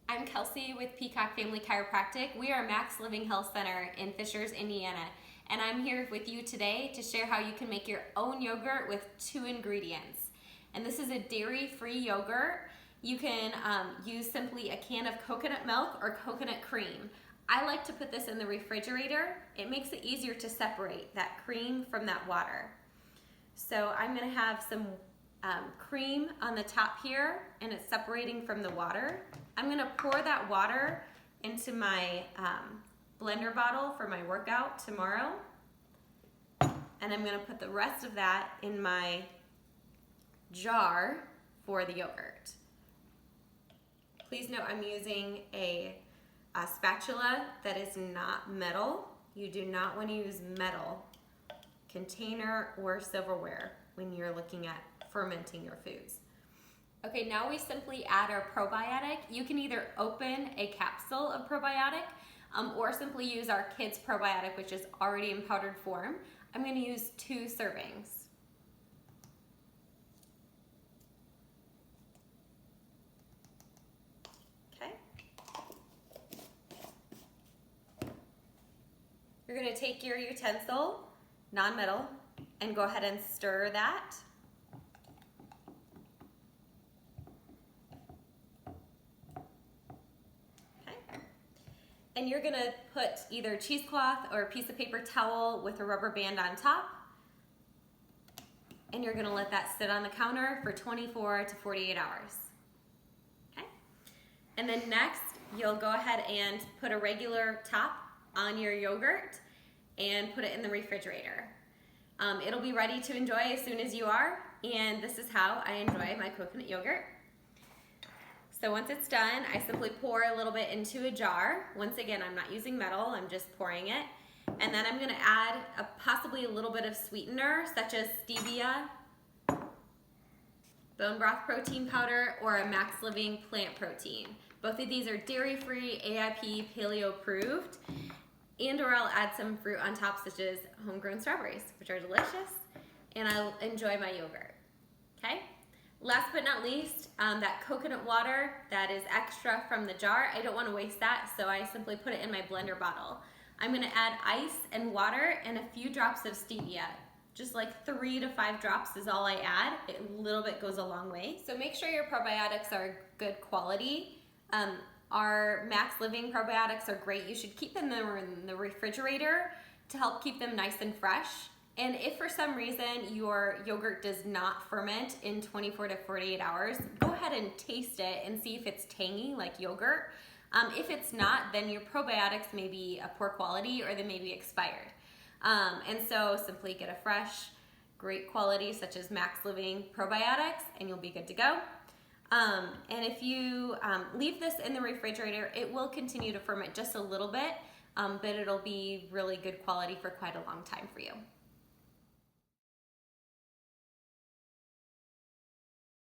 I'm Kelsi with Peacock Family Chiropractic. We are Max Living Health Center in Fishers, Indiana, and I'm here with you today to share how you can make your own yogurt with 2 ingredients. And this is a dairy-free yogurt. You can use simply a can of coconut milk or coconut cream. I like to put this in the refrigerator. It makes it easier to separate that cream from that water. So I'm going to have some cream on the top here, and it's separating from the water. I'm going to pour that water into my blender bottle for my workout tomorrow, and I'm going to put the rest of that in my jar for the yogurt. Please note I'm using a spatula that is not metal. You do not want to use metal container or silverware when you're looking at fermenting your foods. Okay, now we simply add our probiotic. You can either open a capsule of probiotic or simply use our kids probiotic, which is already in powdered form. I'm going to use 2 servings. Okay. You're going to take your utensil, non-metal, and go ahead and stir that. And you're gonna put either cheesecloth or a piece of paper towel with a rubber band on top. And you're gonna let that sit on the counter for 24 to 48 hours. Okay? And then next, you'll go ahead and put a regular top on your yogurt and put it in the refrigerator. It'll be ready to enjoy as soon as you are, and this is how I enjoy my coconut yogurt. So once it's done, I simply pour a little bit into a jar. Once again, I'm not using metal, I'm just pouring it. And then I'm gonna add possibly a little bit of sweetener, such as stevia, bone broth protein powder, or a Max Living plant protein. Both of these are dairy-free, AIP, paleo-approved. And/or I'll add some fruit on top, such as homegrown strawberries, which are delicious, and I'll enjoy my yogurt, okay? Last but not least, that coconut water that is extra from the jar, I don't want to waste that, so I simply put it in my blender bottle. I'm going to add ice and water and a few drops of stevia. Just like 3 to 5 drops is all I add. A little bit goes a long way. So make sure your probiotics are good quality. Our Max Living probiotics are great. You should keep them in the refrigerator to help keep them nice and fresh. And if for some reason your yogurt does not ferment in 24 to 48 hours, go ahead and taste it and see if it's tangy like yogurt. If it's not, then your probiotics may be a poor quality or they may be expired. And so simply get a fresh, great quality such as Max Living probiotics and you'll be good to go. And if you leave this in the refrigerator, it will continue to ferment just a little bit, but it'll be really good quality for quite a long time for you.